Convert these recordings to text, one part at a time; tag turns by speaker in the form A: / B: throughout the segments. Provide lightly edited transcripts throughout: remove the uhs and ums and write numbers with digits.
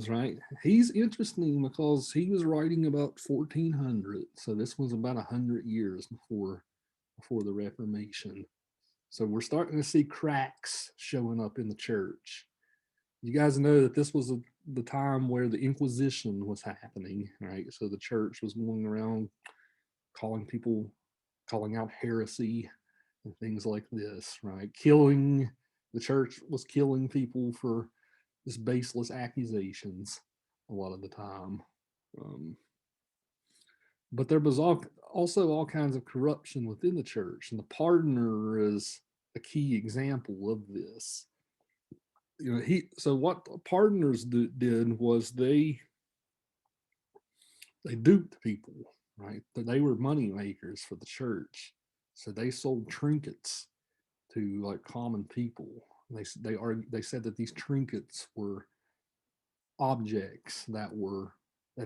A: right? He's interesting because he was writing about 1400, so this was about 100 years before the Reformation. So we're starting to see cracks showing up in the church. You guys know that this was the time where the Inquisition was happening, right? So the church was going around calling people, calling out heresy and things like this, right? Killing, the church was killing people for just baseless accusations a lot of the time. Um, but there was also all kinds of corruption within the church, and the pardoner is a key example of this. You know, so what pardoners did was they duped people, right? They were money makers for the church, so they sold trinkets to like common people. They said that these trinkets were objects that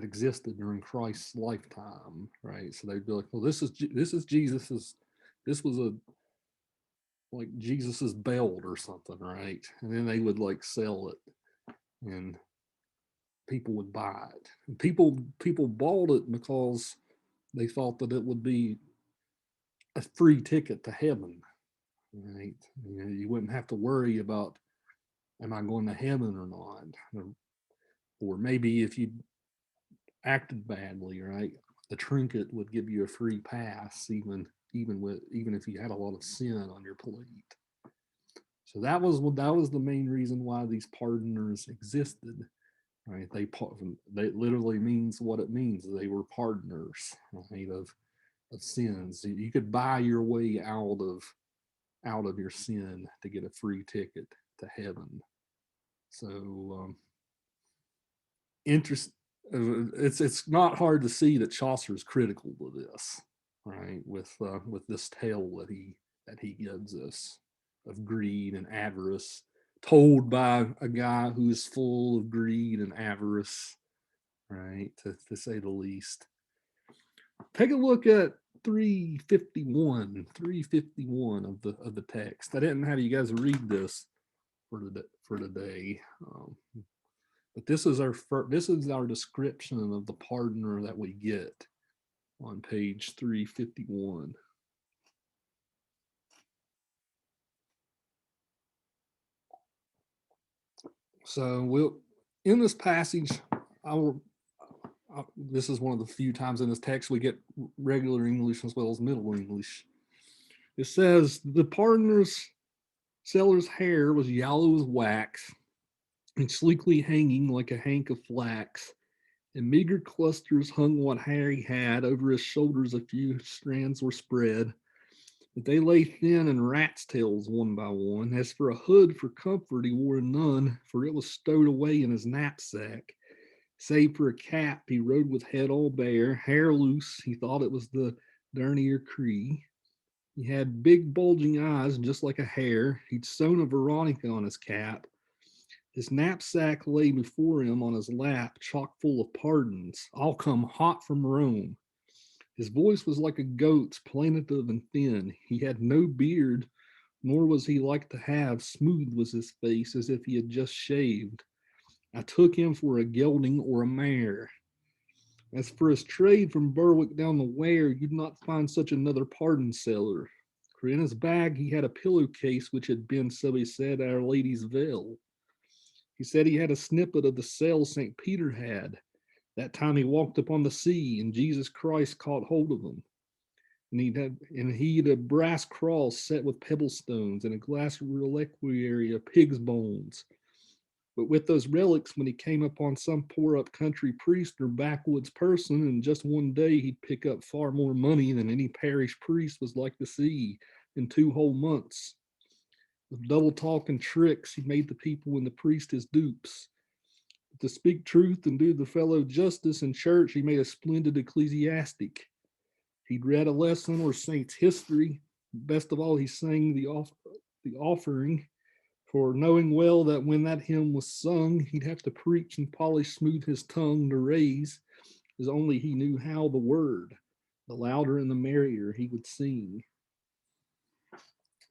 A: existed during Christ's lifetime, right? So they'd be like, well, this is Jesus's, this was a like Jesus's belt or something, right? And then they would like sell it, and people would buy it. And people bought it because they thought that it would be a free ticket to heaven, right? You know, you wouldn't have to worry about, am I going to heaven or not, or maybe if you acted badly, right? The trinket would give you a free pass, even if you had a lot of sin on your plate. So that was the main reason why these pardoners existed, right? They literally means what it means. They were pardoners, right, of sins. You could buy your way out of your sin to get a free ticket to heaven. So interest it's not hard to see that Chaucer is critical of this, right? With this tale that he gives us of greed and avarice, told by a guy who is full of greed and avarice, right? To say the least. Take a look at 351 of the text. I didn't have you guys read this for today. But this is our description of the pardoner that we get on page 351. So we'll in this passage, I will. This is one of the few times in this text we get regular English as well as Middle English. It says the pardoner's seller's hair was yellow as wax and sleekly hanging like a hank of flax. In meager clusters hung what hair he had. Over his shoulders a few strands were spread, but they lay thin in rats' tails one by one. As for a hood for comfort, he wore none, for it was stowed away in his knapsack. Save for a cap, he rode with head all bare, hair loose. He thought it was the Dernier Cree. He had big bulging eyes, just like a hare. He'd sewn a Veronica on his cap. His knapsack lay before him on his lap, chock full of pardons, all come hot from Rome. His voice was like a goat's, plaintive and thin. He had no beard, nor was he like to have. Smooth was his face, as if he had just shaved. I took him for a gelding or a mare. As for his trade from Berwick down the Wear, you'd not find such another pardon seller. For in his bag he had a pillowcase which had been, so he said, Our Lady's veil. He said he had a snippet of the sail St. Peter had. That time he walked upon the sea, and Jesus Christ caught hold of him. And he had a brass cross set with pebble stones, and a glass reliquary of pig's bones. But with those relics, when he came upon some poor up country priest or backwoods person, in just one day he'd pick up far more money than any parish priest was like to see in 2 whole months. With double talk and tricks, he made the people and the priest his dupes. But to speak truth and do the fellow justice in church, he made a splendid ecclesiastic. He'd read a lesson or saint's history. Best of all, he sang the offering, for knowing well that when that hymn was sung, he'd have to preach and polish smooth his tongue to raise, as only he knew how the word. The louder and the merrier he would sing.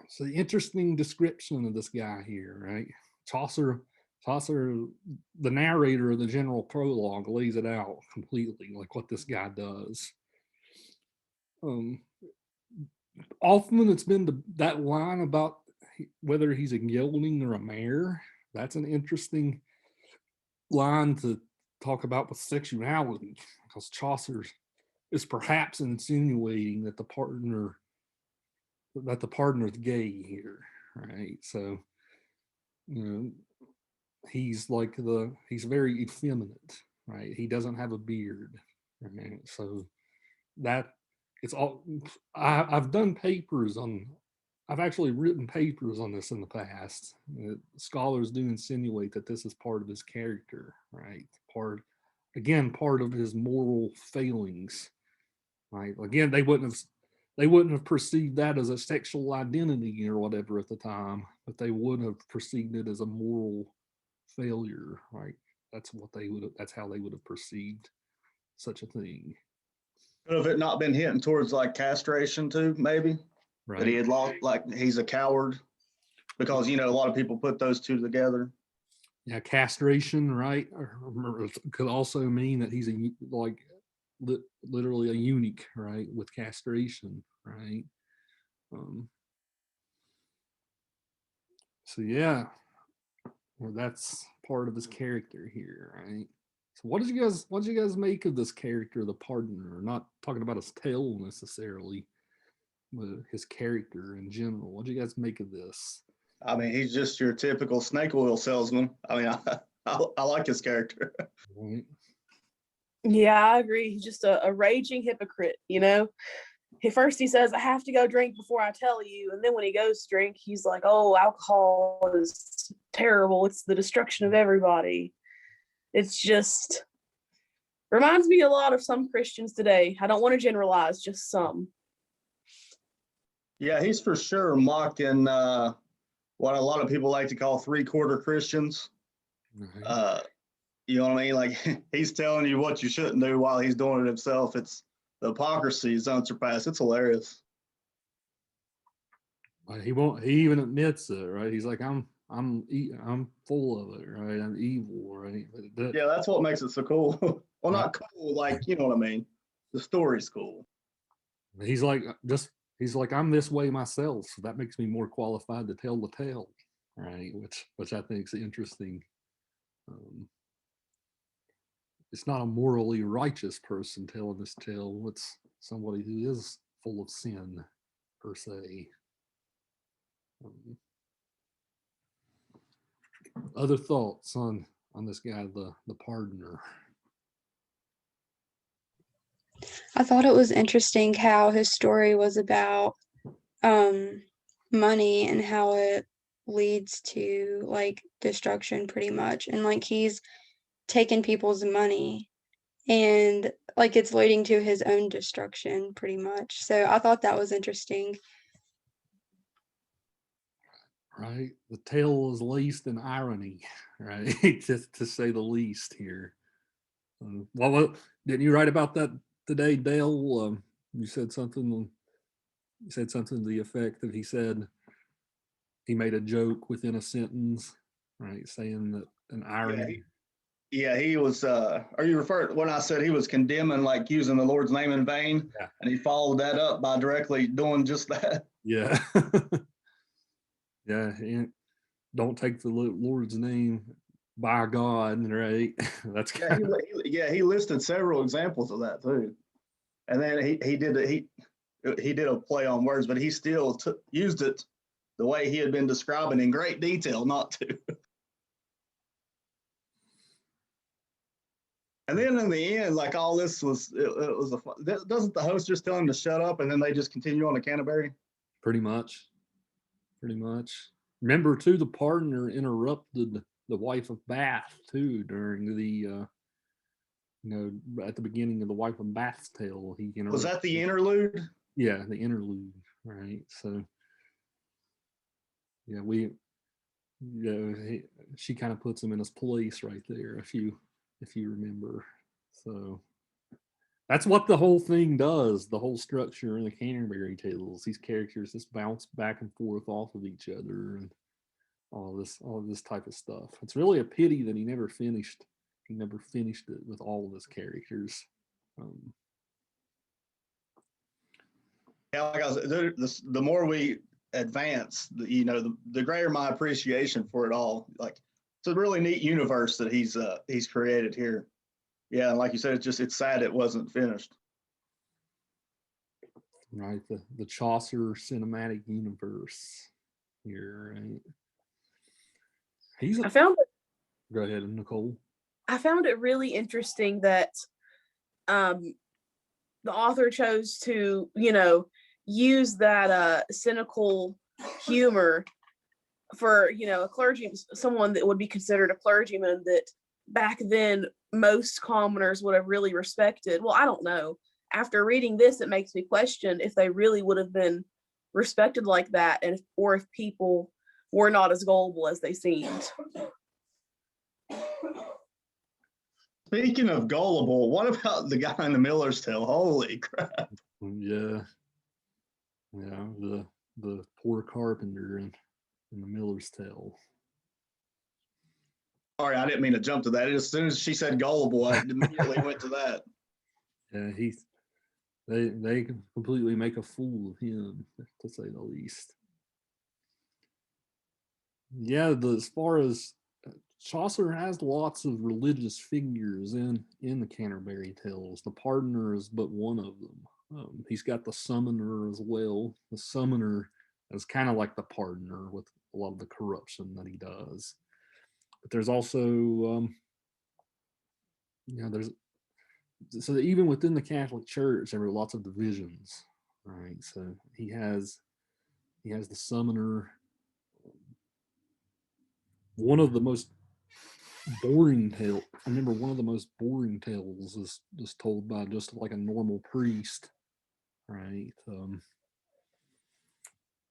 A: So, interesting description of this guy here, right? Chaucer Chaucer, the narrator of the general prologue, lays it out completely, like what this guy does. Often it's been that line about whether he's a gelding or a mare. That's an interesting line to talk about with sexuality, because Chaucer is perhaps insinuating that the partner's gay here, right? So, you know, he's very effeminate, right? He doesn't have a beard, right? So that it's all. I've done papers on. I've actually written papers on this in the past. Scholars do insinuate that this is part of his character, right? Part of his moral failings, right? Again, they wouldn't have perceived that as a sexual identity or whatever at the time, but they would have perceived it as a moral failure, right? That's how they would have perceived such a thing.
B: Could have it not been hinting towards like castration too, maybe?
A: Right.
B: That he had lost, like he's a coward, because a lot of people put those two together.
A: Yeah, castration, right? Could also mean that he's literally a eunuch, right? With castration, right? So yeah, well, that's part of his character here, right? So what did you guys make of this character, the pardoner? Not talking about his tale necessarily, but his character in general. What did you guys make of this?
B: I mean, he's just your typical snake oil salesman. I mean, I like his character.
A: Right.
C: Yeah, I agree. He's just a raging hypocrite, At first he says, I have to go drink before I tell you. And then when he goes to drink, he's like, oh, alcohol is terrible. It's the destruction of everybody. It's just reminds me a lot of some Christians today. I don't want to generalize, just some.
B: Yeah, he's for sure mocking what a lot of people like to call three-quarter Christians.
A: Right.
B: You know what I mean? Like he's telling you what you shouldn't do while he's doing it himself. It's the hypocrisy is unsurpassed. It's hilarious.
A: He won't. He even admits it, right? He's like, I'm full of it, right? I'm evil, right?
B: Yeah, that's what makes it so cool. Well, not cool, like you know what I mean. The story's cool.
A: He's like, I'm this way myself, so that makes me more qualified to tell the tale, right? Which I think is interesting. It's not a morally righteous person telling this tale. It's somebody who is full of sin, per se. Other thoughts on this guy, the pardoner?
D: I thought it was interesting how his story was about money and how it leads to like destruction pretty much, and like he's taken people's money and like it's leading to his own destruction pretty much. So I thought that was interesting.
A: Right, the tale is laced in irony, right? Just to say the least here. Well, didn't you write about that today, Dale? You said something. You said something to the effect that he said he made a joke within a sentence, right? Saying that an irony.
B: Yeah, he was. Are you referring when I said he was condemning, like using the Lord's name in vain?
A: Yeah.
B: And he followed that up by directly doing just that.
A: Yeah. Yeah. And don't take the Lord's name by God, right? That's
B: he listed several examples of that too. And then he did a play on words, but he still used it the way he had been describing in great detail not to. And then in the end, like all this was, it was doesn't the host just tell him to shut up and then they just continue on to Canterbury?
A: Pretty much. Remember too, the partner interrupted the wife of Bath too during the at the beginning of the wife of Bath's tale.
B: Was that the interlude?
A: Yeah, the interlude, right? So yeah, she kind of puts him in his place right there, if you remember. So that's what the whole thing does. The whole structure in the Canterbury Tales, these characters just bounce back and forth off of each other, and all of this type of stuff. It's really a pity that he never finished it with all of his characters.
B: Yeah, like I said, the more we advance, the greater my appreciation for it all. Like, it's a really neat universe that he's created here. Yeah, and like you said, it's sad it wasn't finished.
A: Right, the Chaucer cinematic universe here, right?
C: I found
A: Go ahead, Nicole.
C: I found it really interesting that the author chose to, use that cynical humor for, someone that would be considered a clergyman that back then most commoners would have really respected. Well, I don't know. After reading this, it makes me question if they really would have been respected like that, or if people were not as gullible as they seemed.
B: Speaking of gullible, what about the guy in the Miller's Tale? Holy crap!
A: Yeah, the poor carpenter in the Miller's Tale.
B: Sorry, I didn't mean to jump to that. As soon as she said gullible, I immediately went to that.
A: Yeah, they completely make a fool of him, to say the least. Yeah, as far as Chaucer has lots of religious figures in the Canterbury Tales. The pardoner is but one of them. He's got the summoner as well. The summoner is kind of like the pardoner with a lot of the corruption that he does. But there's also, so even within the Catholic Church, there are lots of divisions, right? So he has the summoner. One of the most boring tale. I remember one of the most boring tales is told by just like a normal priest, right? Let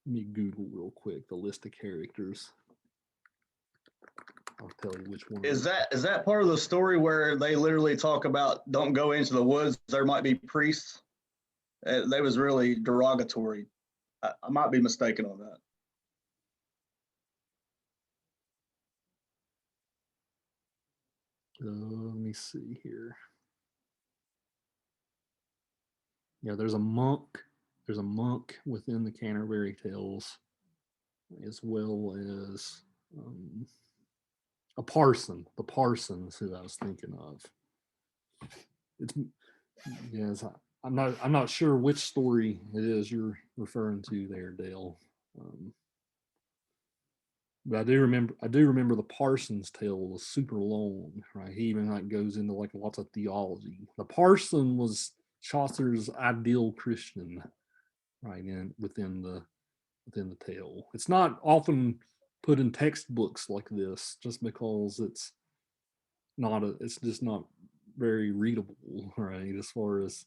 A: me Google real quick the list of characters. I'll tell you which one.
B: Is that part of the story where they literally talk about don't go into the woods? There might be priests. They was really derogatory. I might be mistaken on that.
A: Let me see here. Yeah, there's a monk. There's a monk within the Canterbury Tales, as well as a parson. The parson is who I was thinking of. It's yes. I'm not sure which story it is you're referring to there, Dale. But I do remember the Parson's Tale was super long, right? He even like goes into like lots of theology. The parson was Chaucer's ideal Christian, right? Within the tale. It's not often put in textbooks like this, just because it's just not very readable, right? As far as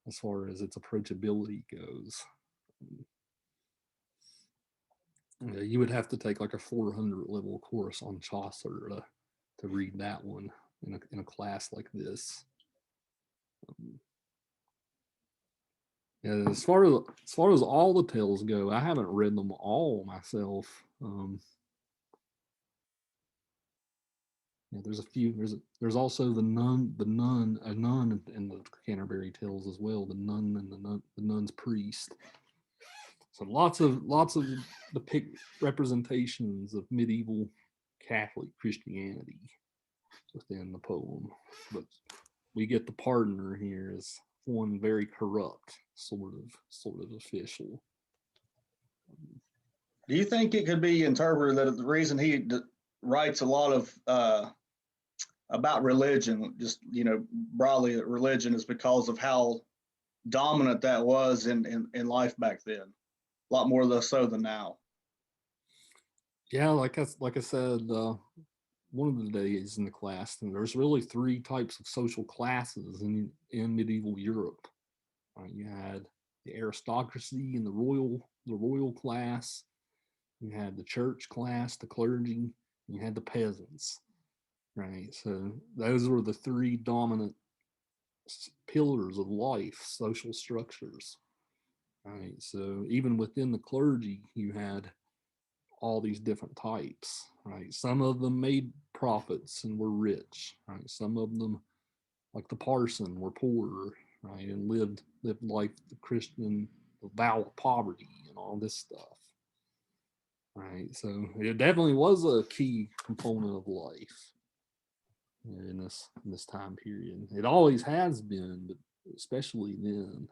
A: its approachability goes. You would have to take like a 400 level course on Chaucer to read that one in a class like this. Yeah, as far as all the tales go, I haven't read them all myself. Yeah, there's a few. There's also a nun in the Canterbury Tales as well. The nun and the nun's priest. So lots of depict representations of medieval Catholic Christianity within the poem. But we get the pardoner here as one very corrupt, sort of official.
B: Do you think it could be interpreted that the reason he writes a lot of about religion, just broadly religion, is because of how dominant that was in life back then, a lot more so than now?
A: Yeah, like I said, one of the days in the class, and there's really three types of social classes in medieval Europe. You had the aristocracy and the royal class. You had the church class, the clergy. You had the peasants, right? So those were the three dominant pillars of life, social structures, right? So even within the clergy, you had all these different types, right? Some of them made profits and were rich, right? Some of them, like the parson, were poor, right, and lived like the Christian, the vow of poverty and all this stuff, right? So it definitely was a key component of life in this time period. It always has been, but especially then.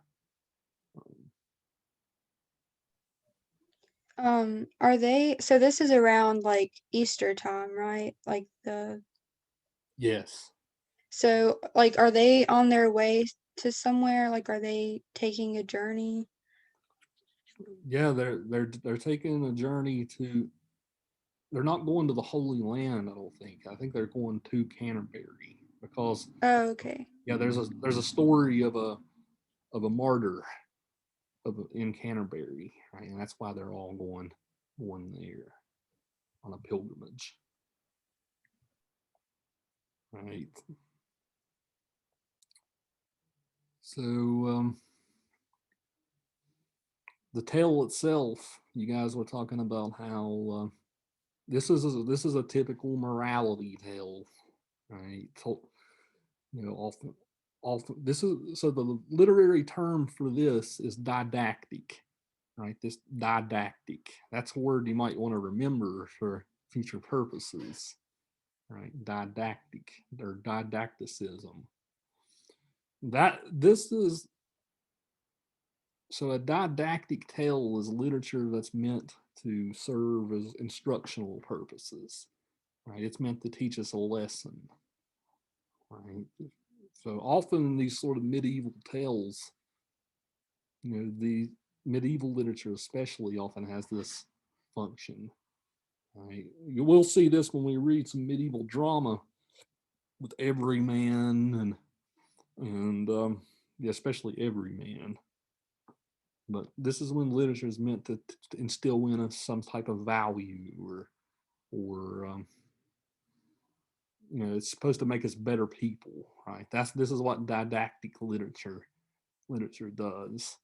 D: Are they, so this is around like Easter time, right? Like
A: Yes.
D: so like are they on their way to somewhere? Like are they taking a journey?
A: Yeah, they're taking a journey to. They're not going to the Holy Land, I don't think. I think they're going to Canterbury because
D: Oh, okay.
A: yeah, there's a story of a martyr in Canterbury, right? And that's why they're all going there on a pilgrimage, right? So the tale itself, you guys were talking about how this is a typical morality tale, right? Often this is so the literary term for this is didactic, right? This didactic. That's a word you might want to remember for future purposes, right? Didactic or didacticism. That this is so a didactic tale is literature that's meant to serve as instructional purposes, right? It's meant to teach us a lesson, right? So often these sort of medieval tales, the medieval literature especially often has this function. Right? You will see this when we read some medieval drama with everyman and yeah, especially everyman. But this is when literature is meant to instill in us some type of value, or it's supposed to make us better people, right? This is what didactic literature does.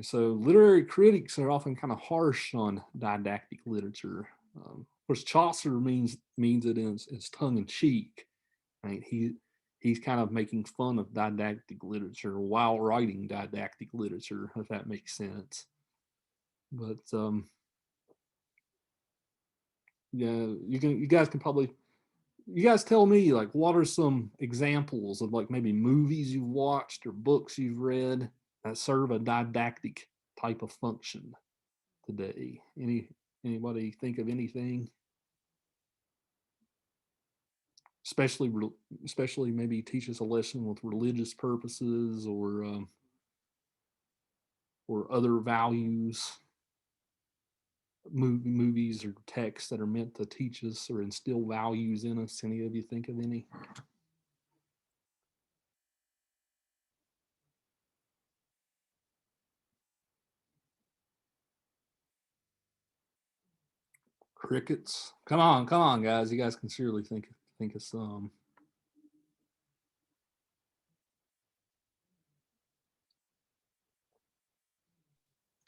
A: So literary critics are often kind of harsh on didactic literature. Of course, Chaucer means it in its tongue in cheek, right? He's kind of making fun of didactic literature while writing didactic literature, if that makes sense. But yeah, you guys tell me, like, what are some examples of, like, maybe movies you've watched or books you've read that serve a didactic type of function today? Anybody think of anything? Especially especially maybe teach us a lesson with religious purposes or other values. Movies or texts that are meant to teach us or instill values in us. Any of you think of any? Crickets. Come on, guys. You guys can surely think of some.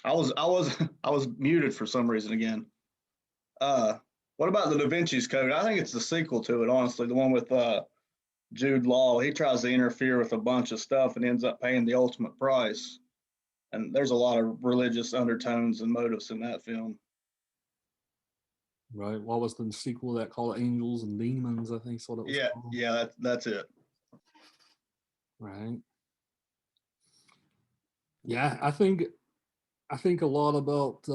B: I was muted for some reason again. What about the Da Vinci's Code? I think it's the sequel to it, honestly, the one with Jude Law. He tries to interfere with a bunch of stuff and ends up paying the ultimate price. And there's a lot of religious undertones and motives in that film.
A: Right. What was the sequel that called Angels and Demons? I think is what it was called.
B: Yeah, that's it.
A: Right. Yeah, I think a lot about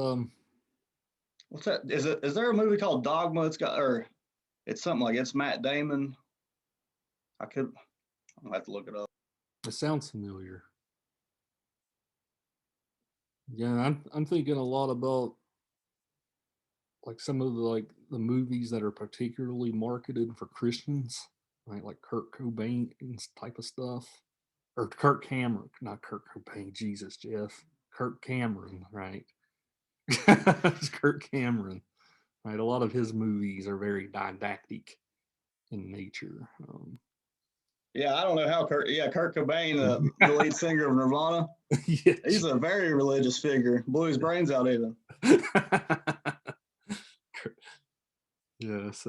B: What's that? Is there a movie called Dogma? It's something like it's Matt Damon. I'll have to look it up.
A: it sounds familiar. Yeah, I'm thinking a lot about like some of the movies that are particularly marketed for Christians, right? Like Kurt Cobain type of stuff. Or Kurt Cameron, not Kurt Cobain, Jesus, Jeff. Kurt Cameron, right? It's Kurt Cameron, right? A lot of his movies are very didactic in nature.
B: Yeah, I don't know how Kurt Cobain, the lead singer of Nirvana,
A: Yeah.
B: he's a very religious figure. Blew his brains out even.
A: Yes.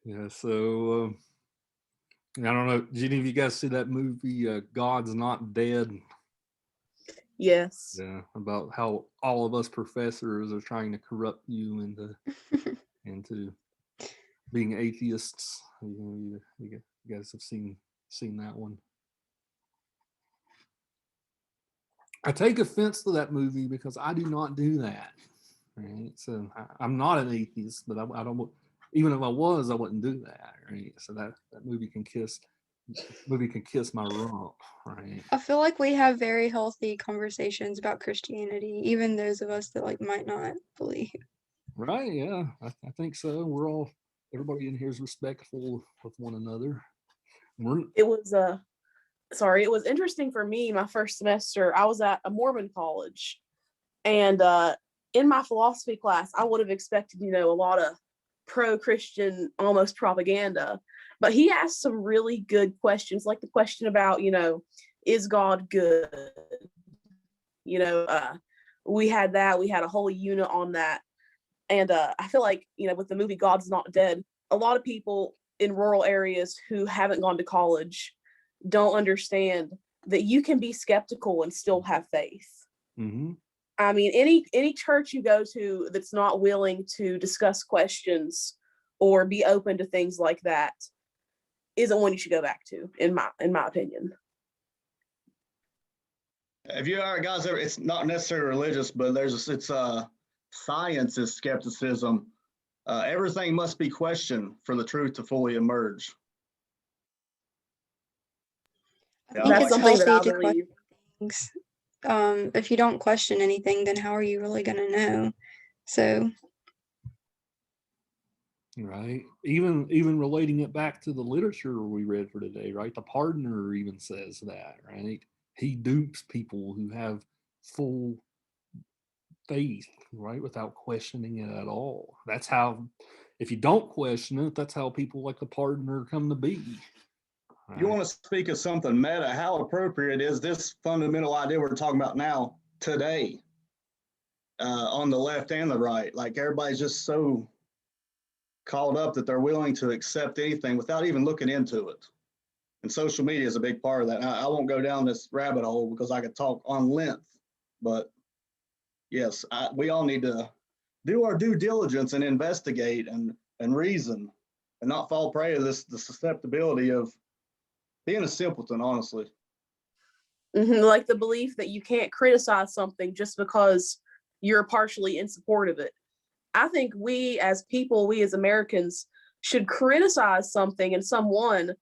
A: Yeah. So I don't know. Did any of you guys see that movie, God's Not Dead?
C: Yes.
A: Yeah, about how all of us professors are trying to corrupt you into being atheists. You guys have seen that one. I take offense to that movie because I do not do that. Right. So I'm not an atheist, but I don't. Even if I was, I wouldn't do that. Right. So that movie can kiss my rump. Right.
D: I feel like we have very healthy conversations about Christianity, even those of us that like might not believe.
A: Right. Yeah. I think so. Everybody in here is respectful of one another.
C: It was it was interesting for me. My first semester, I was at a Mormon college, and in my philosophy class, I would have expected, a lot of pro-Christian, almost propaganda. But he asked some really good questions, like the question about, is God good? We had that. We had a whole unit on that. And I feel like, with the movie God's Not Dead, a lot of people in rural areas who haven't gone to college don't understand that you can be skeptical and still have faith.
A: Mm-hmm.
C: I mean, any church you go to that's not willing to discuss questions or be open to things like that isn't one you should go back to, in my opinion.
B: If you are guys ever, it's not necessarily religious, but it's science is skepticism. Everything must be questioned for the truth to fully emerge.
D: I
B: Yeah,
D: think
C: That's
B: like
C: something that I
D: to question
C: believe.
D: things. If you don't question anything, then how are you really gonna know? So
A: Right. Even relating it back to the literature we read for today, right? The pardoner even says that, right? He dupes people who have full faith, right, without questioning it at all. That's how, if you don't question it, that's how people like the pardoner come to be. Right?
B: you want to speak of something meta, how appropriate is this fundamental idea we're talking about now today, on the left and the right? Like everybody's just so caught up that they're willing to accept anything without even looking into it. And social media is a big part of that. I won't go down this rabbit hole because I could talk on length, but yes, we all need to do our due diligence and investigate and reason and not fall prey to the susceptibility of being a simpleton, honestly.
C: Like the belief that you can't criticize something just because you're partially in support of it. I think we as people, we as Americans, should criticize something and someone,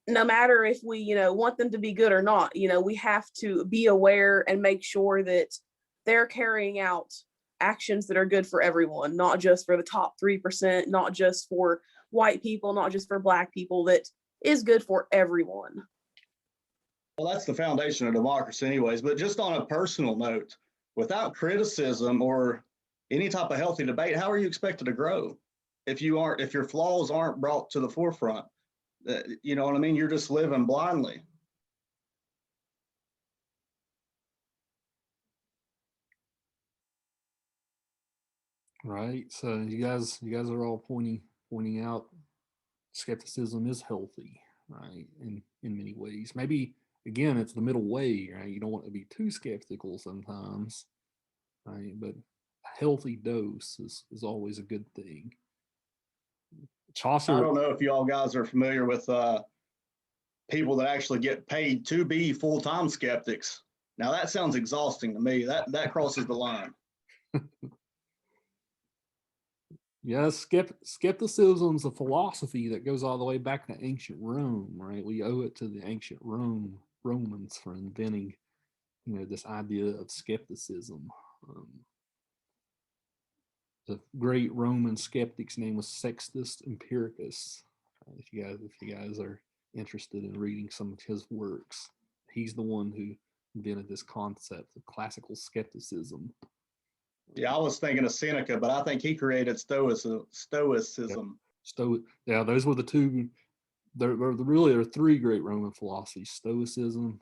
C: no matter if we, want them to be good or not. We have to be aware and make sure that they're carrying out actions that are good for everyone, not just for the top 3%, not just for white people, not just for Black people, that is good for everyone.
B: Well, that's the foundation of democracy anyways, but just on a personal note, without criticism or any type of healthy debate, how are you expected to grow if your flaws aren't brought to the forefront? You know what I mean? You're just living blindly.
A: Right. So you guys are all pointing out skepticism is healthy, right? In many ways. Maybe again it's the middle way, right? You don't want to be too skeptical sometimes, right? But a healthy dose is always a good thing. Chaucer.
B: I don't know if you all guys are familiar with people that actually get paid to be full-time skeptics. Now that sounds exhausting to me. That crosses the line.
A: Yes, skepticism's a philosophy that goes all the way back to ancient Rome, right? We owe it to the ancient Romans for inventing, this idea of skepticism. The great Roman skeptic's name was Sextus Empiricus. If you guys are interested in reading some of his works, he's the one who invented this concept of classical skepticism.
B: Yeah, I was thinking of Seneca, but I think he created Stoicism.
A: Yeah, those were the two. There really are three great Roman philosophies: Stoicism,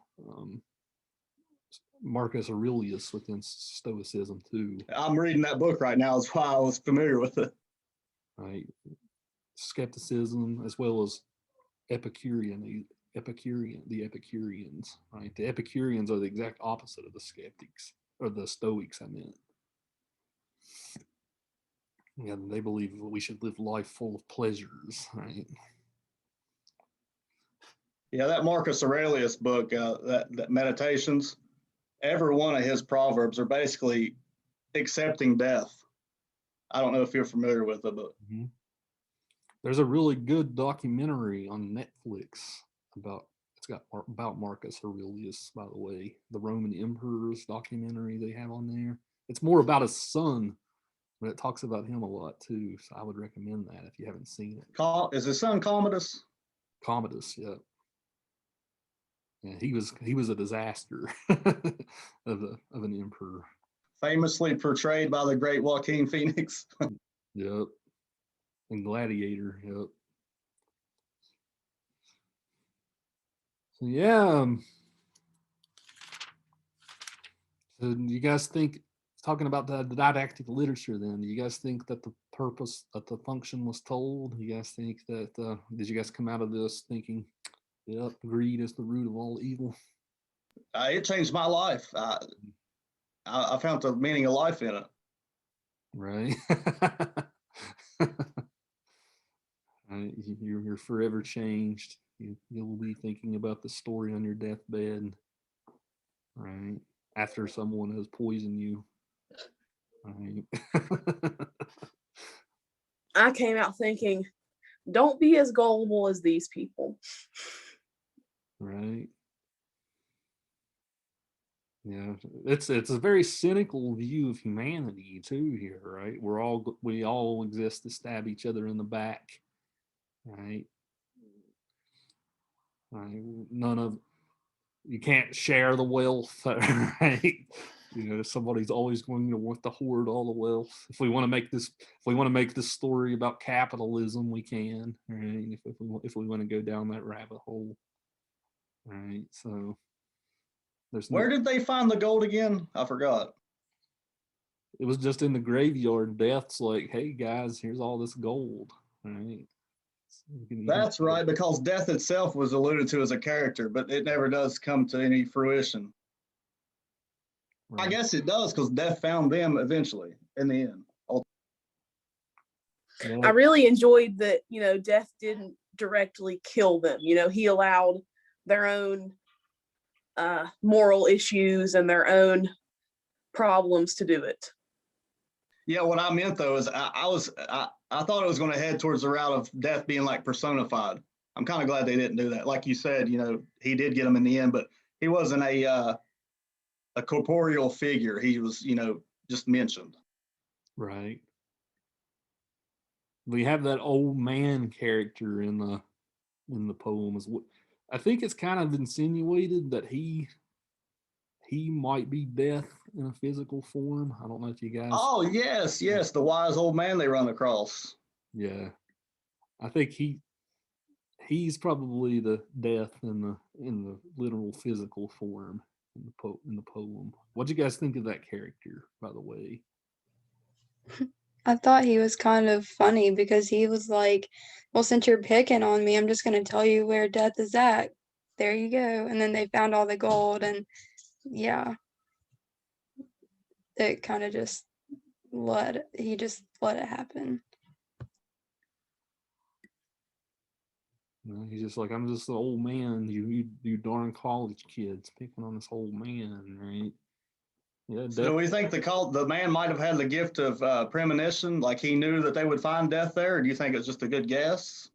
A: Marcus Aurelius within Stoicism too,
B: I'm reading that book right now. That's why I was familiar with it.
A: right? Skepticism as well as the Epicureans, right? The Epicureans are the exact opposite of the skeptics, or the Stoics, I meant. And they believe we should live life full of pleasures, right?
B: Yeah, that Marcus Aurelius book, that Meditations, every one of his proverbs are basically accepting death. I don't know if you're familiar with it, but
A: There's a really good documentary on Netflix about Marcus Aurelius, by the way, the Roman emperors documentary they have on there. It's more about his son, but it talks about him a lot too. So I would recommend that if you haven't seen it.
B: is his son Commodus?
A: Commodus, yeah. Yeah, he was a disaster of an emperor.
B: Famously portrayed by the great Joaquin Phoenix.
A: Yep. And Gladiator, yep. So yeah. So do you guys think, talking about the didactic literature then, do you guys think that the purpose, that the function was told? Do you guys think that, did you guys come out of this thinking, yep, greed is the root of all evil?
B: It changed my life. I found the meaning of life in it.
A: Right. You're forever changed. You'll be thinking about the story on your deathbed, right? After someone has poisoned you, right?
C: I came out thinking, don't be as gullible as these people.
A: Right. Yeah, it's a very cynical view of humanity too here, right? We all exist to stab each other in the back, right? Right. None of you can't share the wealth, right? You know, somebody's always going to want to hoard all the wealth. If we want to make this story about capitalism, we can, right? If we want to go down that rabbit hole, right? So there's no.
B: Where did they find the gold again? I forgot.
A: It was just in the graveyard. Death's like, hey guys, here's all this gold, right? So
B: That's right, because death itself was alluded to as a character, but it never does come to any fruition.
A: right.
B: I guess it does, because death found them eventually in the end.
A: Yeah,
C: I really enjoyed that, death didn't directly kill them. He allowed their own moral issues and their own problems to do it.
B: Yeah, what I meant though is I thought it was going to head towards the route of death being like personified. I'm kind of glad they didn't do that. Like you said, he did get him in the end, but he wasn't a corporeal figure. He was, just mentioned.
A: right. We have that old man character in the poem. I think it's kind of insinuated that he might be death in a physical form. I don't know if you guys.
B: Oh yes, the wise old man they run across.
A: Yeah, I think he's probably the death in the literal physical form in the poem. What'd you guys think of that character, by the way?
D: I thought he was kind of funny because he was like, well, since you're picking on me, I'm just going to tell you where death is at. There you go. And then they found all the gold, and yeah, it kind of he just let it happen.
A: He's just like, I'm just an old man. You darn college kids picking on this old man, right? Yeah.
B: So we think the man might have had the gift of premonition, like he knew that they would find death there, or do you think it's just a good guess?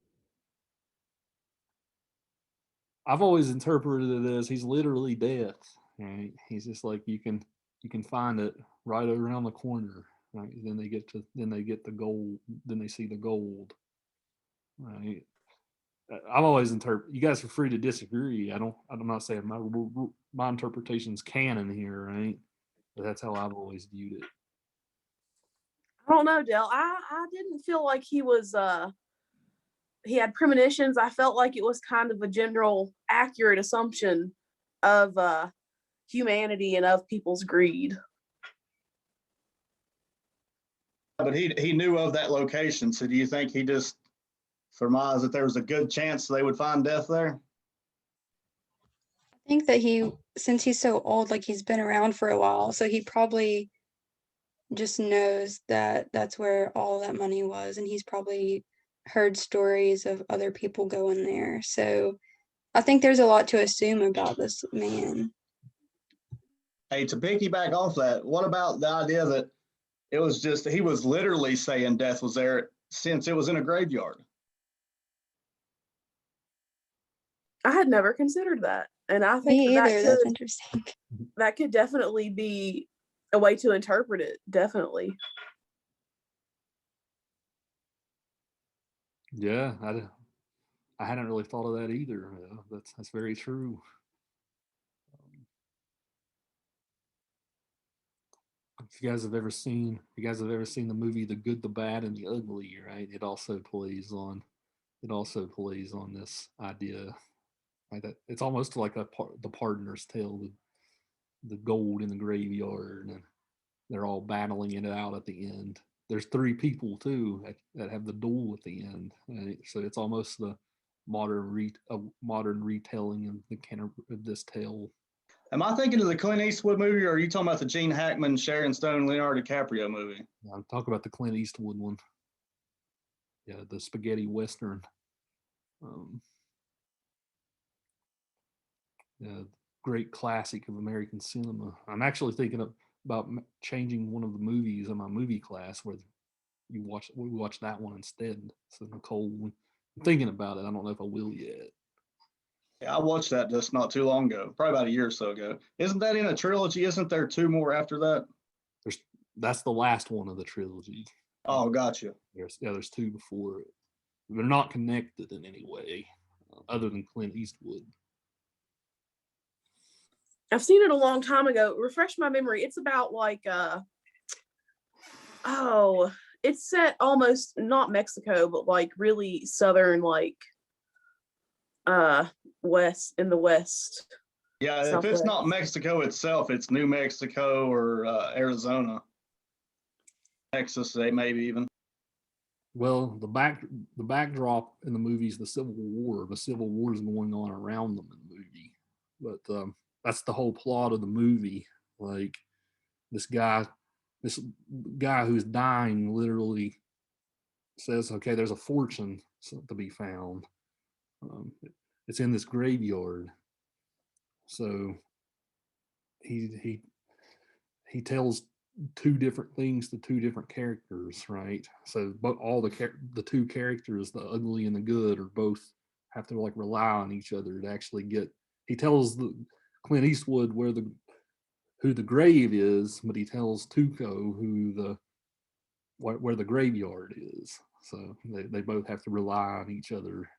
A: I've always interpreted it as he's literally death, right? He's just like, you can find it right around the corner, right? Then they get the gold. Then they see the gold, right? I've always interpreted. You guys are free to disagree. I'm not saying my interpretation's canon here, right? But that's how I've always viewed it.
C: I don't know, Dale. I didn't feel like he was he had premonitions. I felt like it was kind of a general accurate assumption of humanity and of people's greed.
B: But he knew of that location. So do you think he just surmised that there was a good chance they would find death there?
D: I think that since he's so old, like he's been around for a while, so he probably just knows that that's where all that money was, and he's probably heard stories of other people going there. So I think there's a lot to assume about this man.
B: Hey, to piggyback off that, what about the idea that it was just, he was literally saying death was there since it was in a graveyard?
C: I had never considered that. And I think
D: Me
C: that,
D: either. That's interesting.
C: that could definitely be a way to interpret it. Definitely.
A: Yeah, I hadn't really thought of that either. That's very true. If you guys have ever seen the movie The Good, the Bad, and the Ugly, right? It also plays on this idea, right? That it's almost like the Partner's Tale, the gold in the graveyard, and they're all battling it out at the end. There's three people too that have the duel at the end, right? So it's almost the modern retelling of this tale.
B: Am I thinking of the Clint Eastwood movie, or are you talking about the Gene Hackman, Sharon Stone, Leonardo DiCaprio movie?
A: I'm talking about the Clint Eastwood one. Yeah, the spaghetti western. Great classic of American cinema. I'm actually thinking about changing one of the movies in my movie class where we watch that one instead. So Nicole, I'm thinking about it. I don't know if I will yet.
B: Yeah, I watched that just not too long ago, probably about a year or so ago. Isn't that in a trilogy? Isn't there two more after that?
A: That's the last one of the trilogy.
B: Oh, gotcha.
A: There's two before it. They're not connected in any way, other than Clint Eastwood.
C: I've seen it a long time ago. Refresh my memory. It's about like it's set almost not Mexico, but like really southern, like west, in the west.
B: Yeah, if it's not Mexico itself, it's New Mexico or Arizona, Texas, maybe even.
A: Well, the backdrop in the movie is the Civil War. The Civil War is going on around them in the movie, but that's the whole plot of the movie. Like this guy who's dying literally says, "Okay, there's a fortune to be found. It's in this graveyard." So he tells two different things to two different characters, right? So but all the two characters, the ugly and the good, are both have to like rely on each other to actually get. He tells the Clint Eastwood who the grave is, but he tells Tuco where the graveyard is. So they both have to rely on each other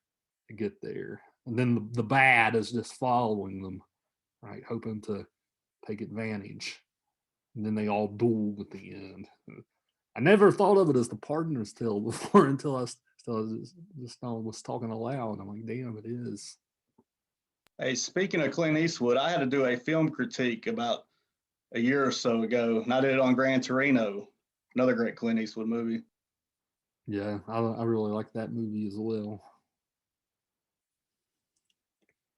A: to get there. And then the bad is just following them, right, hoping to take advantage. And then they all duel at the end. I never thought of it as the Partner's Tale before until I was talking aloud. I'm like, damn, it is.
B: Hey, speaking of Clint Eastwood, I had to do a film critique about a year or so ago, and I did it on Gran Torino, another great Clint Eastwood movie.
A: Yeah, I really like that movie as well.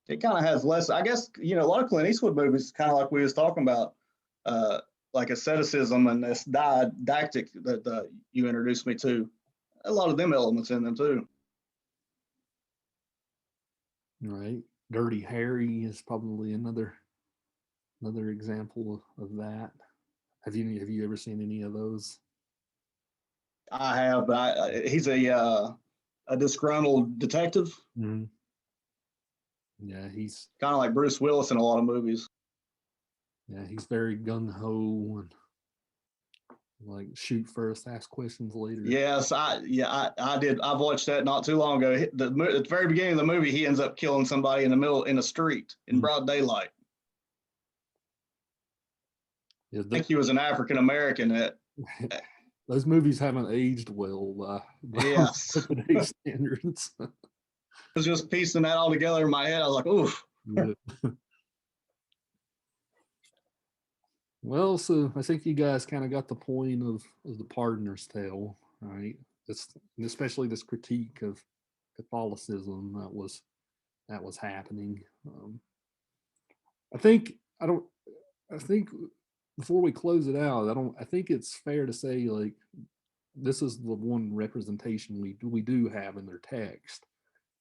B: It kind of has less, I guess, a lot of Clint Eastwood movies, kind of like we was talking about, like asceticism and this didactic that you introduced me to. A lot of them elements in them too.
A: Right. Dirty Harry is probably another example of that. Have you ever seen any of those?
B: I have. He's a disgruntled detective.
A: Mm-hmm. Yeah, he's
B: kind of like Bruce Willis in a lot of movies.
A: Yeah, he's very gung ho and like shoot first, ask questions later.
B: Yes, I did. I've watched that not too long ago. At the very beginning of the movie, he ends up killing somebody in the street in broad daylight. Yeah, I think he was an African American.
A: Those movies haven't aged well by
B: yes.
A: today's standards.
B: I was just piecing that all together in my head. I was like, oof.
A: Well, so I think you guys kind of got the point of the pardoner's tale, right? This, especially this critique of Catholicism that was happening. I think I don't. I think before we close it out, I don't. I think it's fair to say like this is the one representation we do have in their text.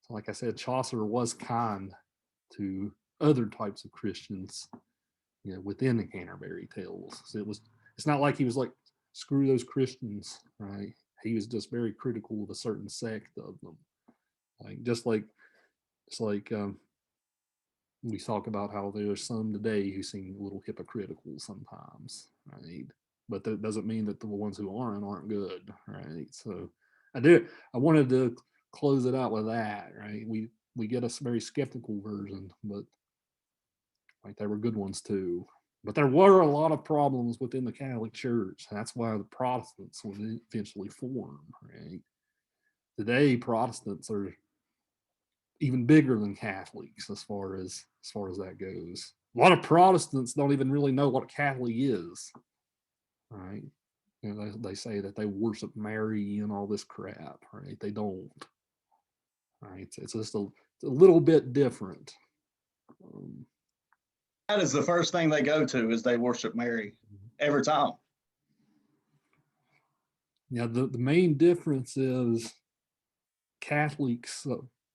A: So like I said, Chaucer was kind to other types of Christians, you know, within the Canterbury Tales. So it's not like he was like, screw those Christians, right? He was just very critical of a certain sect of them. Like just like it's like we talk about how there's some today who seem a little hypocritical sometimes, right? But that doesn't mean that the ones who aren't good, right? So I wanted to close it out with that, right? We get a very skeptical version, but like there were good ones too. But there were a lot of problems within the Catholic Church. That's why the Protestants would eventually form, right? Today, Protestants are even bigger than Catholics as far as that goes. A lot of Protestants don't even really know what a Catholic is, right? You know, they say that they worship Mary and all this crap, right? They don't, right? It's just a little bit different.
B: That is the first thing they go to is they worship Mary every time.
A: Yeah, the main difference is Catholics.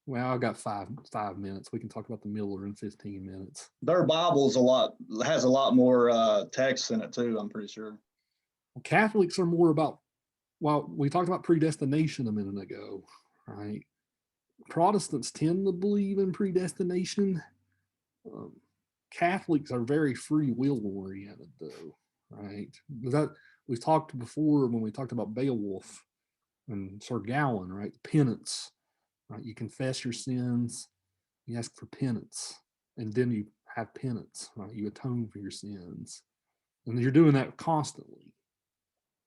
A: Well, I got five minutes. We can talk about the Miller in 15 minutes.
B: Their Bible's has a lot more text in it too, I'm pretty sure.
A: Catholics are more about, well, we talked about predestination a minute ago, right? Protestants tend to believe in predestination. Catholics are very free will oriented, though, right? That we've talked before when we talked about Beowulf and Sir Gawain, right? Penance, right? You confess your sins, you ask for penance, and then you have penance, right? You atone for your sins, and you're doing that constantly,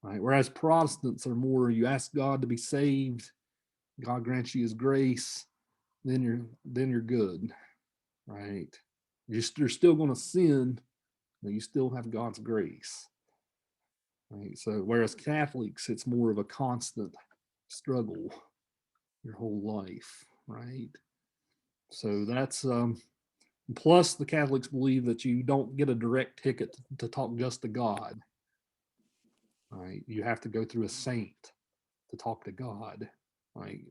A: right? Whereas Protestants are more, you ask God to be saved, God grants you His grace, then you're good, right? You're still going to sin, but you still have God's grace, right? So whereas Catholics, it's more of a constant struggle your whole life, right? So that's plus the Catholics believe that you don't get a direct ticket to talk just to God, right? You have to go through a saint to talk to God, right?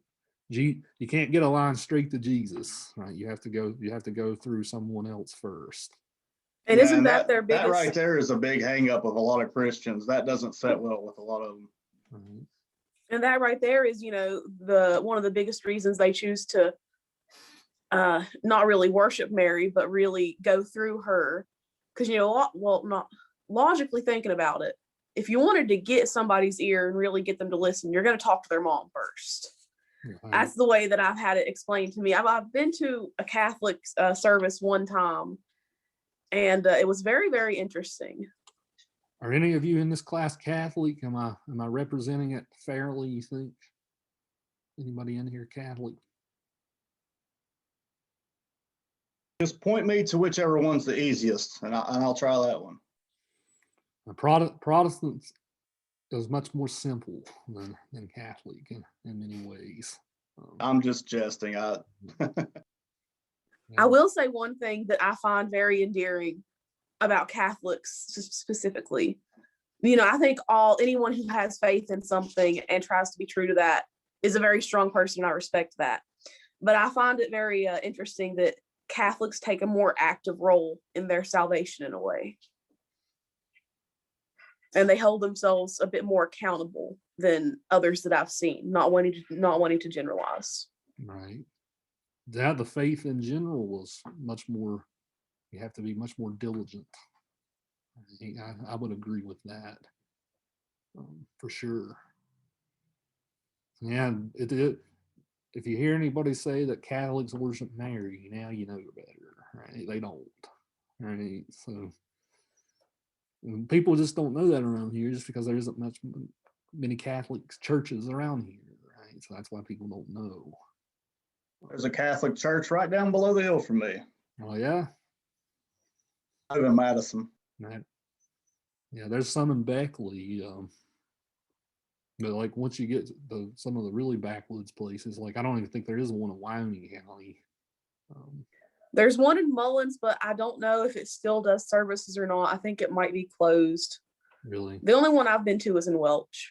A: You can't get a line straight to Jesus, right? You have to go through someone else first.
C: And
B: Yeah,
C: isn't
B: and
C: that their
B: that right
C: biggest?
B: there is a big hang up of a lot of Christians. That doesn't set well with a lot of them.
A: Right.
C: And that right there is, you know, the one of the biggest reasons they choose to not really worship Mary, but really go through her. Because, you know, well, not logically thinking about it, if you wanted to get somebody's ear and really get them to listen, you're going to talk to their mom first.
A: Right.
C: That's the way that I've had it explained to me. I've been to a Catholic service one time, and it was very, very interesting.
A: Are any of you in this class Catholic? Am I representing it fairly, you think? Anybody in here Catholic?
B: Just point me to whichever one's the easiest, and I'll try that one.
A: Protestants is much more simple than Catholic in many ways.
B: I'm just jesting.
C: I will say one thing that I find very endearing about Catholics specifically. You know, I think anyone who has faith in something and tries to be true to that is a very strong person. I respect that. But I find it very interesting that Catholics take a more active role in their salvation in a way. And they hold themselves a bit more accountable than others that I've seen, not wanting to generalize.
A: Right. That the faith in general was much more, you have to be much more diligent. I would agree with that for sure. Yeah, if you hear anybody say that Catholics worship Mary, now you know better, right? They don't, right? So people just don't know that around here, just because there isn't many Catholic churches around here, right? So that's why people don't know.
B: There's a Catholic church right down below the hill from me.
A: Oh yeah,
B: I live in Madison.
A: right. Yeah, there's some in Beckley. But like once you get to some of the really backwoods places, like I don't even think there is one in Wyoming County.
C: There's one in Mullins, but I don't know if it still does services or not. I think it might be closed.
A: Really?
C: The only one I've been to is in Welch.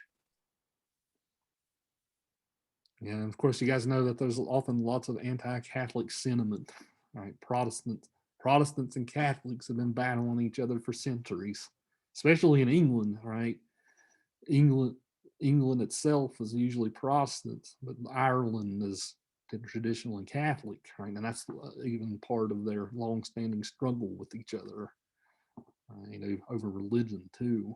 A: Yeah, and of course you guys know that there's often lots of anti-Catholic sentiment. Right? Protestants and Catholics have been battling each other for centuries, especially in England, right? England itself is usually Protestant, but Ireland is traditionally Catholic, right? And that's even part of their long-standing struggle with each other, over religion too.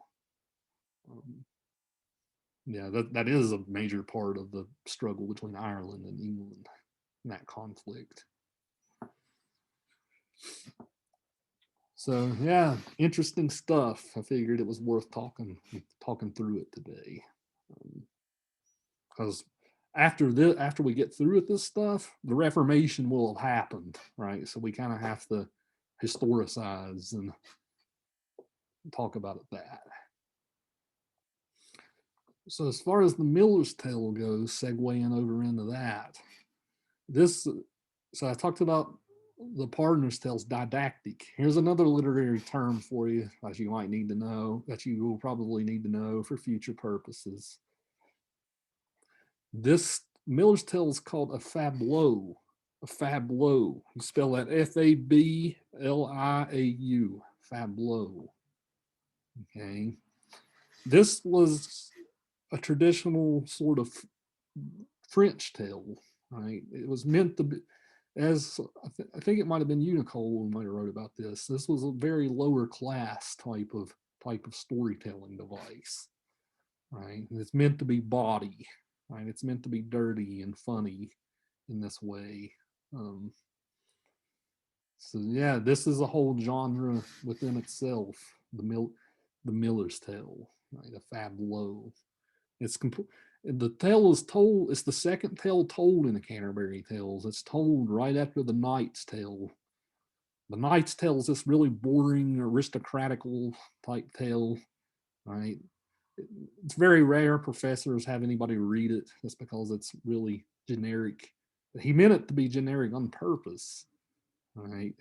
A: Yeah, that is a major part of the struggle between Ireland and England, in that conflict. So yeah, interesting stuff. I figured it was worth talking through it today, because after we get through with this stuff, the Reformation will have happened, right? So we kind of have to historicize and talk about it that. So as far as the Miller's Tale goes, segueing over into that, so I talked about the Pardoner's Tale's didactic. Here's another literary term for you, as you might need to know, that you will probably need to know for future purposes. This Miller's Tale is called a fableau. A fableau. You spell that Fabliau. Fableau. Okay. This was a traditional sort of French tale, right? It was meant to be, as I think it might have been you, Nicole, who might have wrote about this. This was a very lower class type of storytelling device, right? And it's meant to be bawdy, right? It's meant to be dirty and funny in this way. So yeah, this is a whole genre within itself. The Miller's Tale, right? A fableau. It's complete. The tale is told. It's the second tale told in the Canterbury Tales. It's told right after the Knight's Tale. The Knight's Tale is this really boring, aristocratical type tale, right? It's very rare professors have anybody read it just because it's really generic. He meant it to be generic on purpose, right?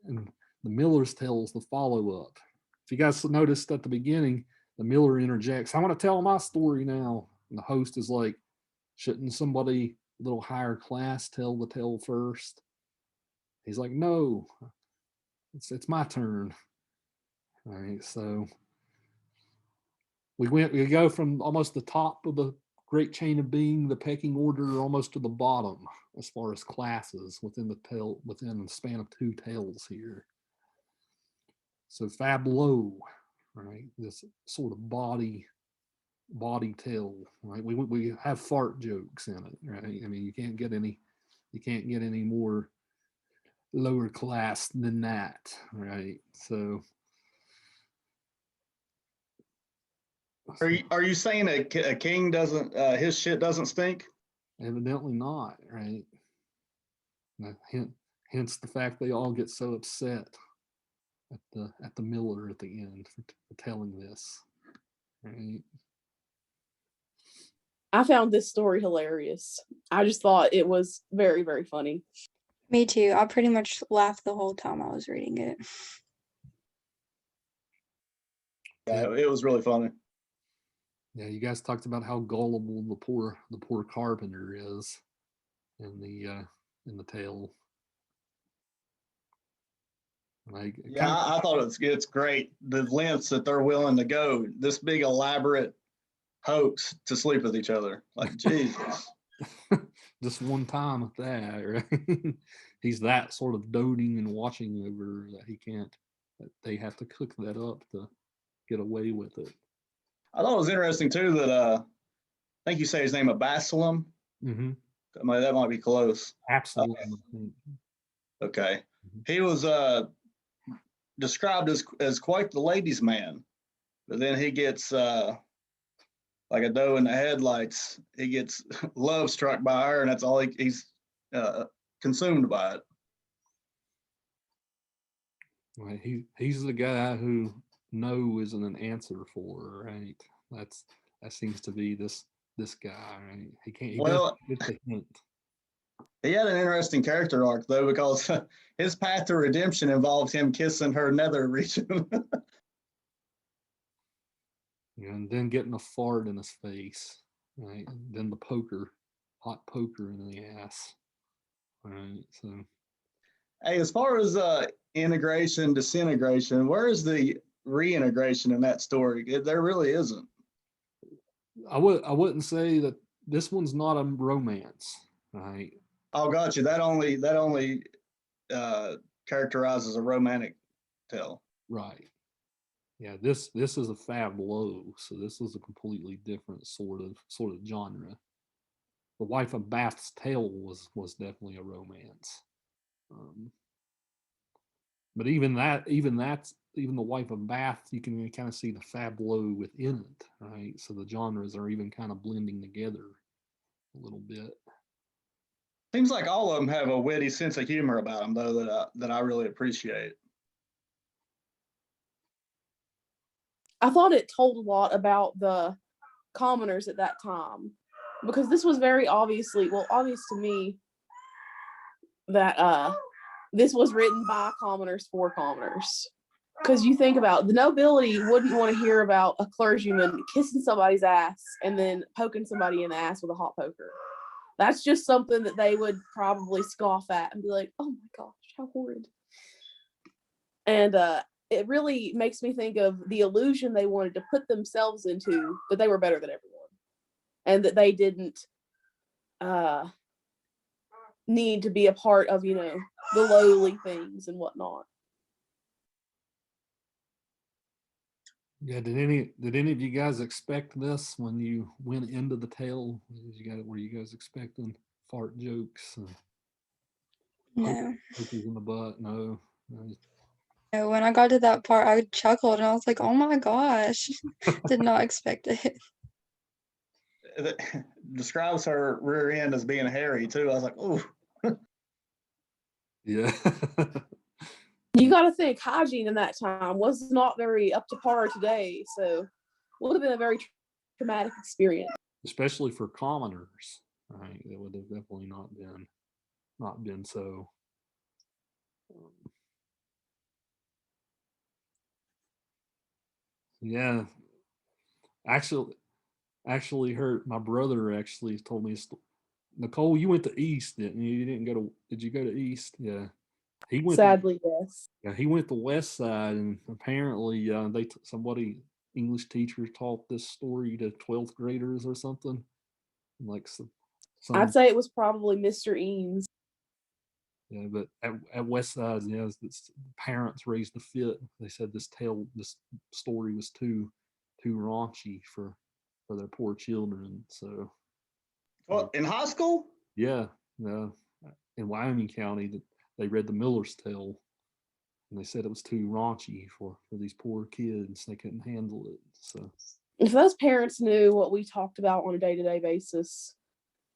A: And the Miller's Tale is the follow-up. If you guys noticed at the beginning, the Miller interjects, "I want to tell my story now." And the host is like, "Shouldn't somebody a little higher class tell the tale first?" He's like, "No, it's my turn." All right, so we go from almost the top of the great chain of being, the pecking order, almost to the bottom as far as classes within the span of two tales here. So fableau, right? This sort of body tale, right? We have fart jokes in it, right? I mean, you can't get any more lower class than that, right? So
B: Are you saying a king doesn't his shit doesn't stink?
A: evidently not, right? Hence the fact they all get so upset at the Miller at the end for telling this, right?
C: I found this story hilarious. I just thought it was very, very funny.
D: Me too. I pretty much laughed the whole time I was reading it.
B: Yeah, it was really funny.
A: Yeah, you guys talked about how gullible the poor carpenter is in the tale. Like,
B: Yeah, I thought it's great the lengths that they're willing to go. This big elaborate hoax to sleep with each other. Like Jesus.
A: just one time at that, right? He's that sort of doting and watching over that they have to cook that up to get away with it.
B: I thought it was interesting too that I think you say his name Absalom.
A: Mm-hmm.
B: That might be close.
A: Absolutely.
B: Okay. He was described as quite the ladies' man, but then he gets like a doe in the headlights. He gets love struck by her, and that's all he's consumed by it.
A: Right. He's the guy who no isn't an answer for, right? That seems to be this guy, right? He doesn't
B: Well,
A: get the hint.
B: he had an interesting character arc though, because his path to redemption involved him kissing her nether region.
A: And then getting a fart in his face, right? And then the hot poker in the ass, right? So
B: Hey, as far as integration, disintegration, where is the reintegration in that story? There really isn't.
A: I wouldn't say that this one's not a romance, right?
B: Oh, got you. That only characterizes a romantic tale.
A: Right. Yeah, this is a fableau, so this is a completely different sort of genre. The Wife of Bath's Tale was definitely a romance. But even the Wife of Bath, you can kind of see the fableau within it, right? So the genres are even kind of blending together a little bit.
B: Seems like all of them have a witty sense of humor about them, though, that I really appreciate.
C: I thought it told a lot about the commoners at that time, because this was very obvious to me that this was written by commoners for commoners. Because you think about the nobility wouldn't want to hear about a clergyman kissing somebody's ass and then poking somebody in the ass with a hot poker. That's just something that they would probably scoff at and be like, oh my gosh, how horrid. And it really makes me think of the illusion they wanted to put themselves into, that they were better than everyone and that they didn't need to be a part of, the lowly things and whatnot.
A: Yeah, did any of you guys expect this when you went into the tale? Were you guys expecting fart jokes?
D: No.
A: Pokers in the butt? No.
D: No, when I got to that part, I chuckled and I was like, oh my gosh. Did not expect it.
B: It describes her rear end as being hairy too. I was like, oh.
A: Yeah.
C: You got to think hygiene in that time was not very up to par today, so would have been a very traumatic experience.
A: Especially for commoners, right? It would have definitely not been so. Yeah, actually, my brother actually told me. Nicole, you went to East, didn't you? You didn't go to. Did you go to East? Yeah, he went.
C: Sadly, yes.
A: Yeah, he went to West Side, and apparently, somebody English teacher taught this story to 12th graders or something. Like some
C: I'd say it was probably Mr. Eames.
A: Yeah, but at West Side, yeah, parents raised a fit. They said this story was too raunchy for their poor children. So,
B: Well, in high school?
A: yeah, in Wyoming County, they read the Miller's Tale, and they said it was too raunchy for these poor kids. They couldn't handle it. So,
C: if those parents knew what we talked about on a day-to-day basis,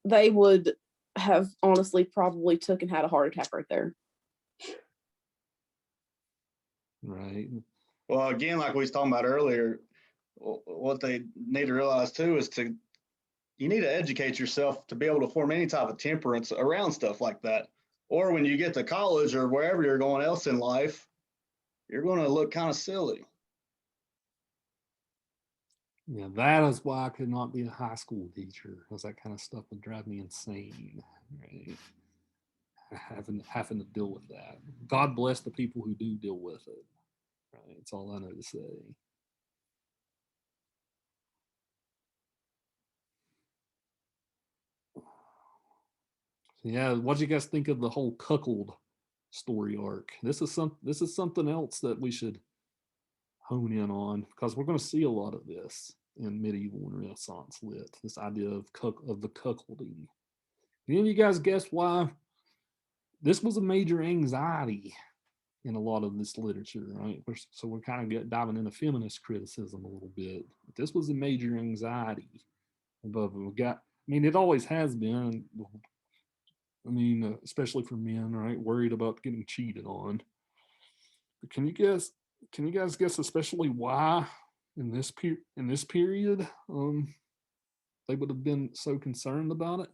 C: they would have honestly probably took and had a heart attack right there.
A: Right.
B: Well, again, like we was talking about earlier, what they need to realize too is you need to educate yourself to be able to form any type of temperance around stuff like that. Or when you get to college or wherever you're going else in life, you're going to look kind of silly.
A: Yeah, that is why I could not be a high school teacher, because that kind of stuff would drive me insane. Right. Having to deal with that. God bless the people who do deal with it. Right. That's all I know to say. Yeah, what do you guys think of the whole cuckold story arc? This is something else that we should hone in on, because we're going to see a lot of this in medieval and Renaissance lit. This idea of the cuckolding. Any of you guys guess why this was a major anxiety in a lot of this literature, right? So we're kind of diving into feminist criticism a little bit. But this was a major anxiety above it. It always has been. Especially for men, right? Worried about getting cheated on. But can you guess Can you guys guess especially why in this period they would have been so concerned about it?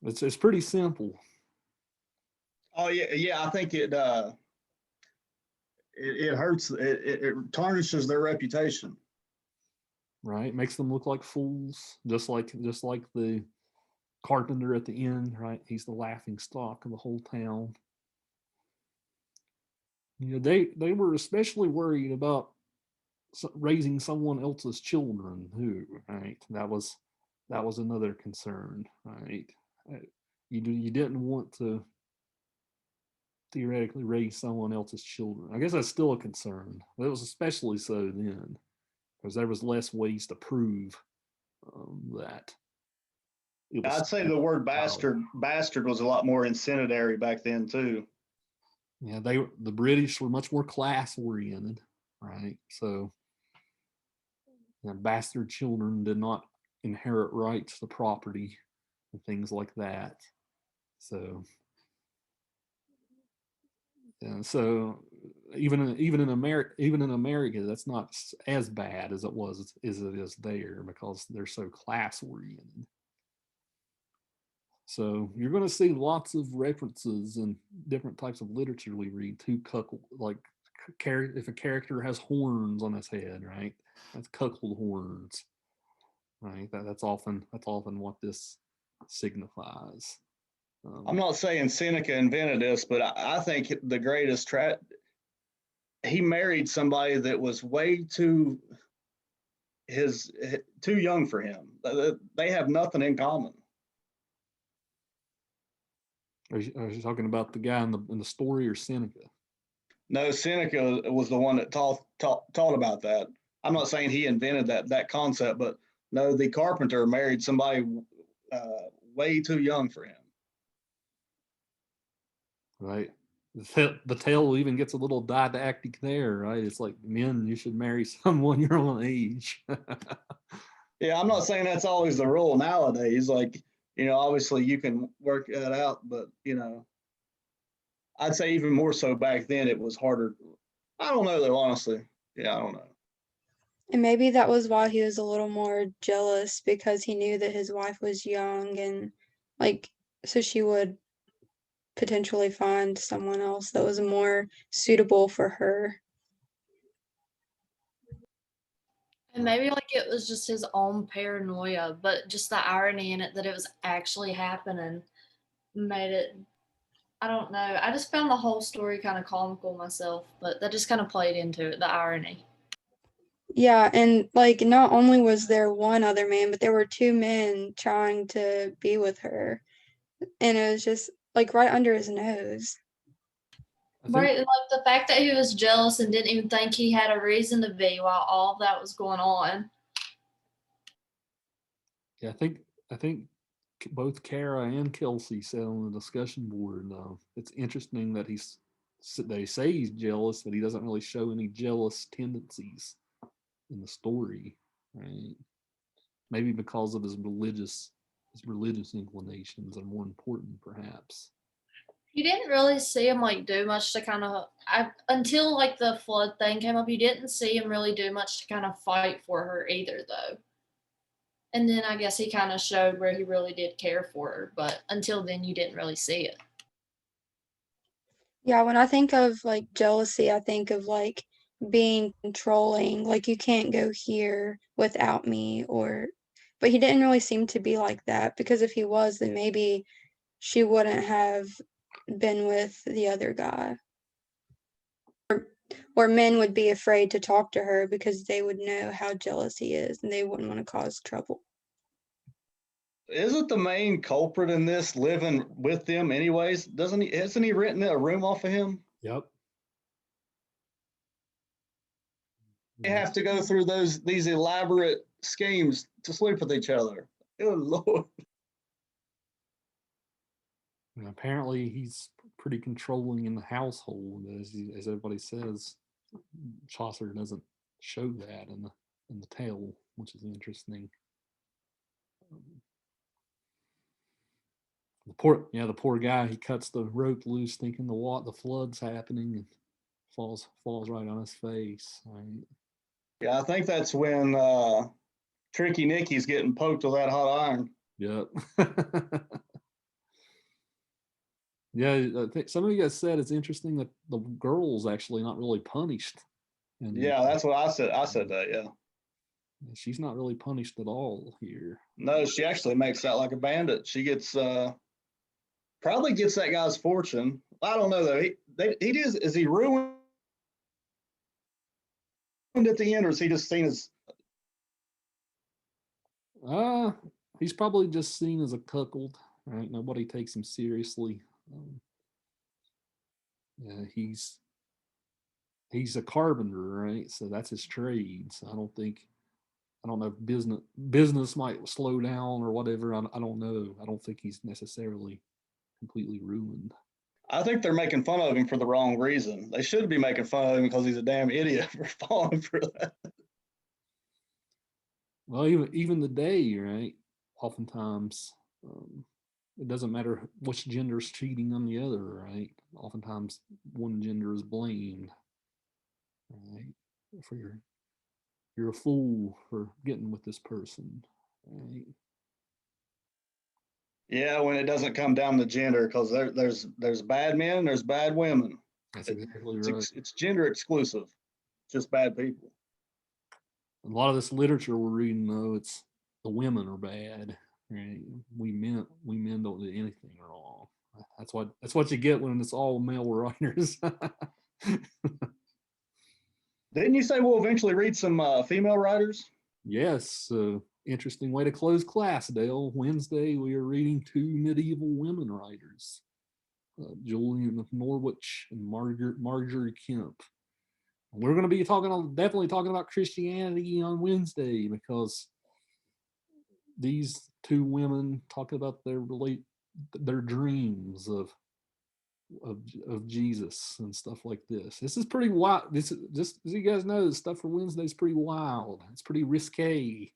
A: It's pretty simple,
B: Oh yeah. I think it hurts. It tarnishes their reputation.
A: right? Makes them look like fools, just like the carpenter at the end, right? He's the laughing stock of the whole town. You know, they were especially worried about raising someone else's children. Who, right? That was another concern, right? You didn't want to theoretically raise someone else's children. I guess that's still a concern, but it was especially so then because there was less ways to prove that it was.
B: I'd say the word bastard was a lot more incendiary back then too.
A: Yeah, the British were much more class oriented, right? So, you know, bastard children did not inherit rights to property and things like that. So, yeah, so even in America, that's not as bad as it is there because they're so class oriented. So you're going to see lots of references in different types of literature we read to cuckold, like if a character has horns on his head, right? That's cuckold horns, right? That's often what this signifies.
B: I'm not saying Seneca invented this, but I think the greatest he married somebody that was way too too young for him. They have nothing in common.
A: Are you talking about the guy in the story or Seneca?
B: No, Seneca was the one that taught about that. I'm not saying he invented that concept, but no, the carpenter married somebody way too young for him.
A: Right. The tale even gets a little didactic there, right? It's like, men, you should marry someone your own age.
B: Yeah, I'm not saying that's always the rule nowadays. Like, obviously you can work that out, but I'd say even more so back then it was harder. I don't know though, honestly. Yeah, I don't know.
D: And maybe that was why he was a little more jealous because he knew that his wife was young and like so she would potentially find someone else that was more suitable for her.
E: And maybe like it was just his own paranoia, but just the irony in it that it was actually happening made it. I don't know. I just found the whole story kind of comical myself, but that just kind of played into it, the irony.
D: Yeah, and like not only was there one other man, but there were two men trying to be with her. And it was just like right under his nose.
E: Right, and like the fact that he was jealous and didn't even think he had a reason to be while all of that was going on.
A: Yeah, I think both Kara and Kelsey said on the discussion board, it's interesting that they say he's jealous, but he doesn't really show any jealous tendencies in the story, right? Maybe because of his religious inclinations are more important, perhaps.
E: You didn't really see him like do much to kind of until like the flood thing came up. You didn't see him really do much to kind of fight for her either, though. And then I guess he kind of showed where he really did care for her, but until then, you didn't really see it.
D: Yeah, when I think of like jealousy, I think of like being controlling, like you can't go here without me, but he didn't really seem to be like that because if he was, then maybe she wouldn't have been with the other guy. Or men would be afraid to talk to her because they would know how jealous he is and they wouldn't want to cause trouble.
B: Isn't the main culprit in this living with them anyways? Hasn't he rented a room off of him?
A: Yep.
B: They have to go through these elaborate schemes to sleep with each other. Good Lord.
A: And apparently he's pretty controlling in the household, as everybody says. Chaucer doesn't show that in the tale, which is interesting. The the poor guy, he cuts the rope loose thinking the flood's happening and falls right on his face. Right?
B: Yeah, I think that's when Tricky Nicky's getting poked with that hot iron.
A: Yep. Yeah, I think some of you guys said it's interesting that the girl's actually not really punished. And
B: Yeah, that's what I said. I said that, yeah.
A: she's not really punished at all here.
B: No, she actually makes out like a bandit. She gets probably gets that guy's fortune. I don't know though. Is he ruined at the end, or is he just seen as
A: He's probably just seen as a cuckold, right? Nobody takes him seriously. Yeah, he's a carpenter, right? So that's his trade. So I don't know if business might slow down or whatever. I don't know. I don't think he's necessarily completely ruined.
B: I think they're making fun of him for the wrong reason. They should be making fun of him because he's a damn idiot for falling for that.
A: Well, even today, right? Oftentimes, it doesn't matter which gender is cheating on the other, right? Oftentimes, one gender is blamed, right? For you're a fool for getting with this person, right?
B: Yeah, when it doesn't come down to gender, because there's bad men and there's bad women.
A: That's exactly right.
B: It's gender exclusive, just bad people.
A: A lot of this literature we're reading, though, it's the women are bad, right? We men don't do anything wrong. That's what you get when it's all male writers.
B: Didn't you say we'll eventually read some female writers?
A: Yes, interesting way to close class, Dale. Wednesday we are reading two medieval women writers, Julian of Norwich and Marjorie Kemp. We're going to be definitely talking about Christianity on Wednesday because these two women talk about their dreams of Jesus and stuff like this. This is pretty wild. This is just as you guys know, the stuff for Wednesday is pretty wild. It's pretty risque,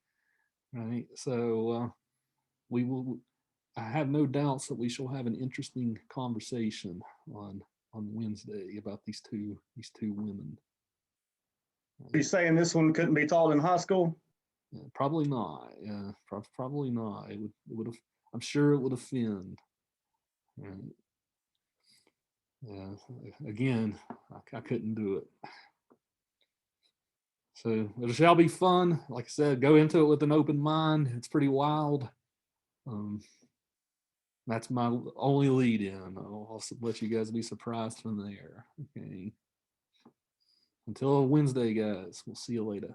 A: right? So we will. I have no doubts that we shall have an interesting conversation on Wednesday about these two women.
B: Are you saying this one couldn't be taught in high school?
A: Probably not. Yeah, probably not. It would have. I'm sure it would offend. Right. Yeah. Again, I couldn't do it. So it shall be fun. Like I said, go into it with an open mind. It's pretty wild. That's my only lead in. I'll let you guys be surprised from there. Okay. Until Wednesday, guys. We'll see you later.